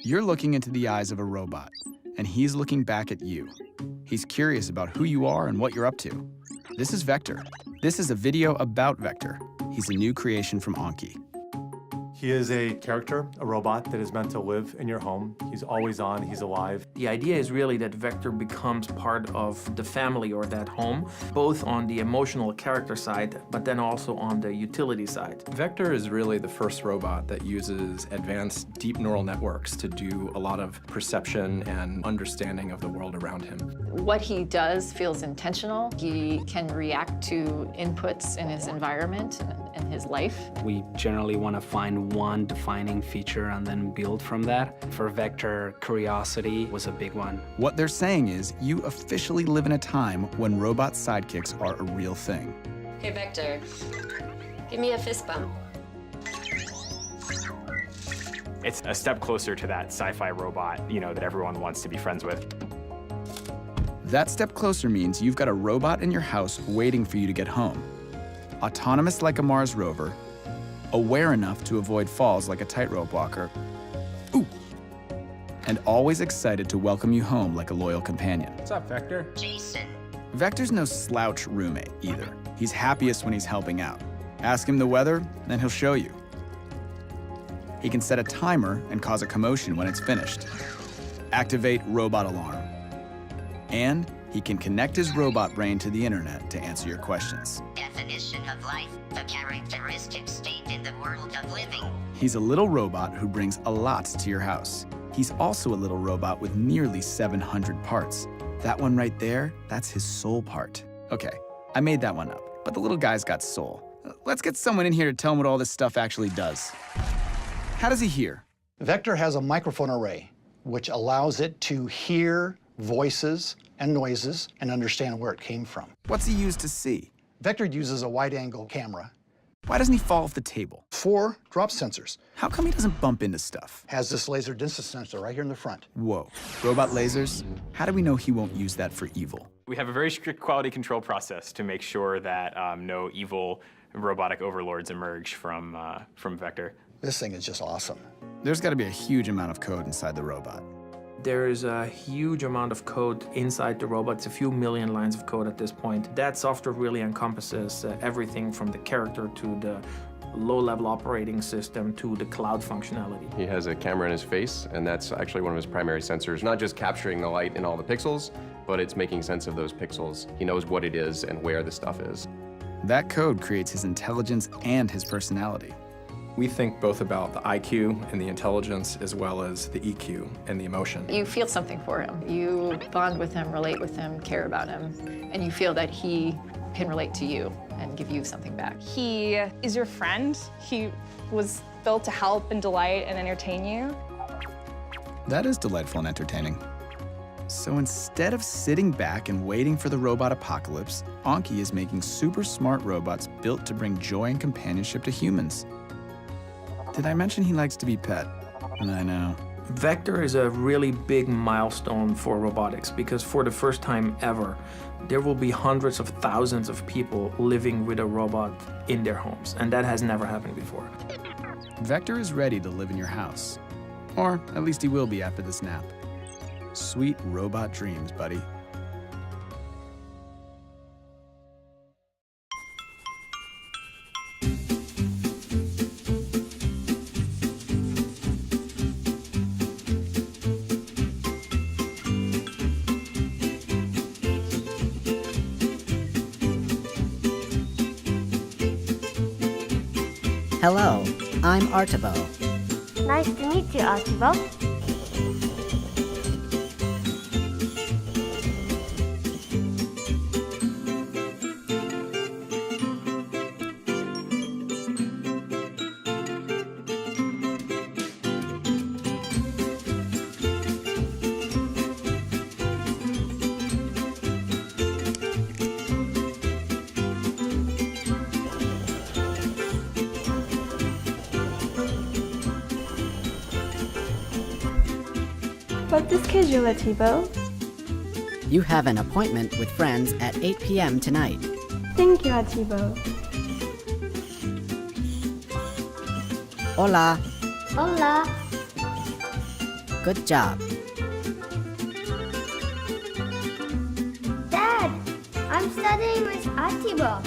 You're looking into the eyes of a robot, and he's looking back at you. He's curious about who you are and what you're up to. This is Vector. This is a video about Vector. He's a new creation from Anki. He is a character, a robot that is meant to live in your home. He's always on, he's alive. The idea is really that Vector becomes part of the family or that home, both on the emotional character side, but then also on the utility side. Vector is really the first robot that uses advanced deep neural networks to do a lot of perception and understanding of the world around him. What he does feels intentional. He can react to inputs in his environment and his life. We generally want to find one defining feature and then build from that. For Vector, curiosity was a big one. What they're saying is you officially live in a time when robot sidekicks are a real thing. Hey, Vector, give me a fist bump. It's a step closer to that sci-fi robot, that everyone wants to be friends with. That step closer means you've got a robot in your house waiting for you to get home. Autonomous like a Mars rover, aware enough to avoid falls like a tightrope walker, and always excited to welcome you home like a loyal companion. What's up, Vector? Jason. Vector's no slouch roommate either. He's happiest when he's helping out. Ask him the weather, and he'll show you. He can set a timer and cause a commotion when it's finished. Activate robot alarm. And he can connect his robot brain to the internet to answer your questions. Definition of life, the characteristic state in the world of living. He's a little robot who brings a lot to your house. He's also a little robot with nearly 700 parts. That one right there, that's his soul part. Okay, I made that one up, but the little guy's got soul. Let's get someone in here to tell him what all this stuff actually does. How does he hear? Vector has a microphone array, which allows it to hear voices and noises and understand where it came from. What's he use to see? Vector uses a wide-angle camera. Why doesn't he fall off the table? 4 drop sensors. How come he doesn't bump into stuff? Has this laser distance sensor right here in the front. Whoa, robot lasers? How do we know he won't use that for evil? We have a very strict quality control process to make sure that no evil robotic overlords emerge from Vector. This thing is just awesome. There's got to be a huge amount of code inside the robot. There is a huge amount of code inside the robot. It's a few million lines of code at this point. That software really encompasses everything from the character to the low-level operating system to the cloud functionality. He has a camera in his face, and that's actually one of his primary sensors. Not just capturing the light in all the pixels, but it's making sense of those pixels. He knows what it is and where the stuff is. That code creates his intelligence and his personality. We think both about the IQ and the intelligence as well as the EQ and the emotion. You feel something for him. You bond with him, relate with him, care about him, and you feel that he can relate to you and give you something back. He is your friend. He was built to help and delight and entertain you. That is delightful and entertaining. So instead of sitting back and waiting for the robot apocalypse, Anki is making super smart robots built to bring joy and companionship to humans. Did I mention he likes to be pet? I know. Vector is a really big milestone for robotics because for the first time ever, there will be hundreds of thousands of people living with a robot in their homes, and that has never happened before. Vector is ready to live in your house. Or at least he will be after this nap. Sweet robot dreams, buddy. Hello, I'm Artabo. Nice to meet you, Artabo. What's the schedule, Artabo? You have an appointment with friends at 8 p.m. tonight. Thank you, Artabo. Hola. Hola. Good job. Dad, I'm studying with Atiba.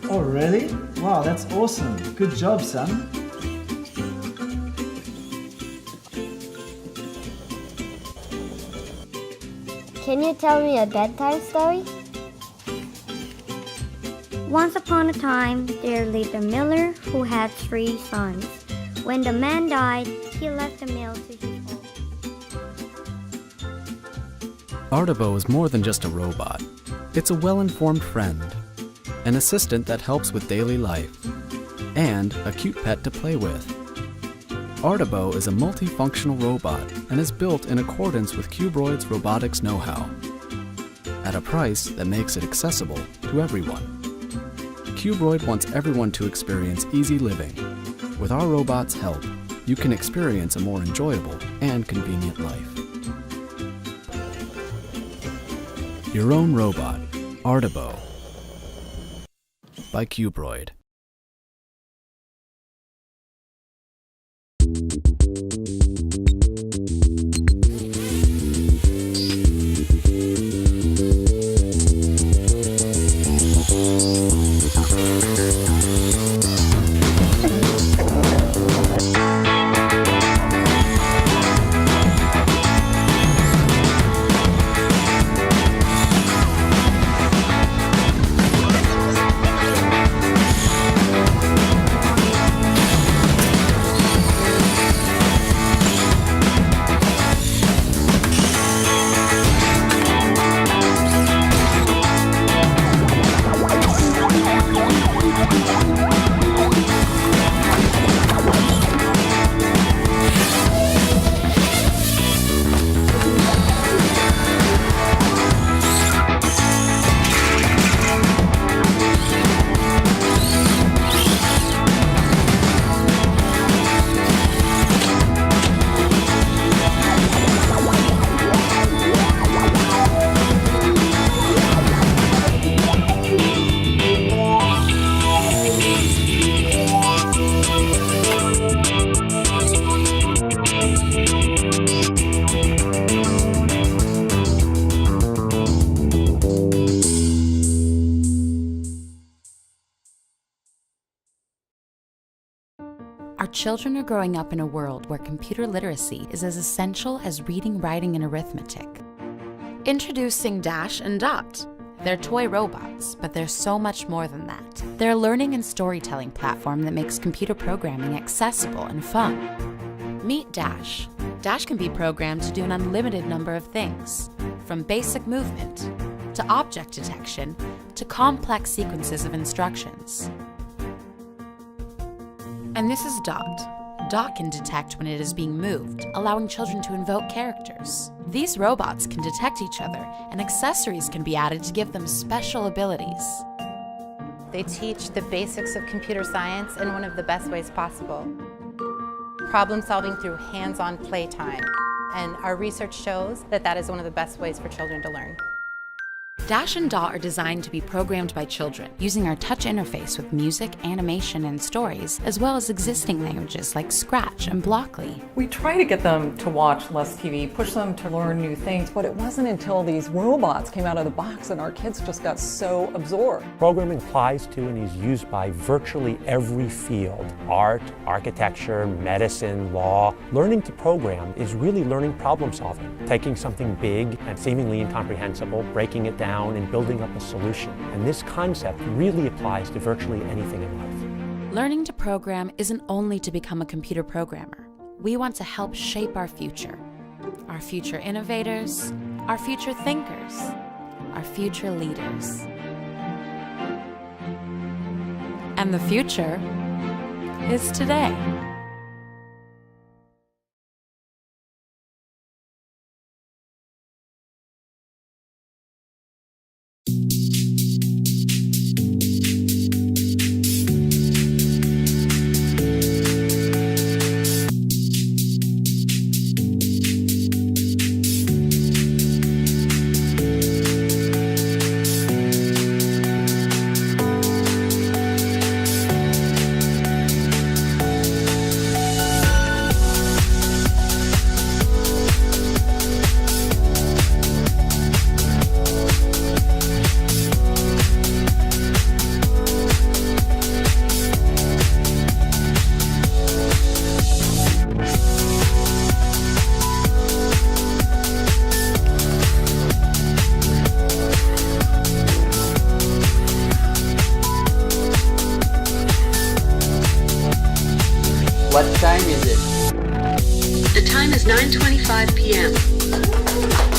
Oh, really? Wow, that's awesome. Good job, son. Can you tell me a bedtime story? Once upon a time, there lived a miller who had 3 sons. When the man died, he left the mill to his own. Artibo is more than just a robot. It's a well-informed friend, an assistant that helps with daily life, and a cute pet to play with. Artibo is a multifunctional robot and is built in accordance with Cubroid's robotics know-how, at a price that makes it accessible to everyone. Cubroid wants everyone to experience easy living. With our robot's help, you can experience a more enjoyable and convenient life. Your own robot, Artibo, by Cubroid. Our children are growing up in a world where computer literacy is as essential as reading, writing, and arithmetic. Introducing Dash and Dot. They're toy robots, but they're so much more than that. They're a learning and storytelling platform that makes computer programming accessible and fun. Meet Dash. Dash can be programmed to do an unlimited number of things, from basic movement, to object detection, to complex sequences of instructions. And this is Dot. Dot can detect when it is being moved, allowing children to invoke characters. These robots can detect each other, and accessories can be added to give them special abilities. They teach the basics of computer science in one of the best ways possible. Problem solving through hands-on playtime. And our research shows that that is one of the best ways for children to learn. Dash and Dot are designed to be programmed by children, using our touch interface with music, animation, and stories, as well as existing languages like Scratch and Blockly. We try to get them to watch less TV, push them to learn new things, but it wasn't until these robots came out of the box and our kids just got so absorbed. Programming applies to and is used by virtually every field: art, architecture, medicine, law. Learning to program is really learning problem solving, taking something big and seemingly incomprehensible, breaking it down and building up a solution. And this concept really applies to virtually anything in life. Learning to program isn't only to become a computer programmer. We want to help shape our future innovators, our future thinkers, our future leaders. And the future is today. What time is it? The time is 9:25 p.m.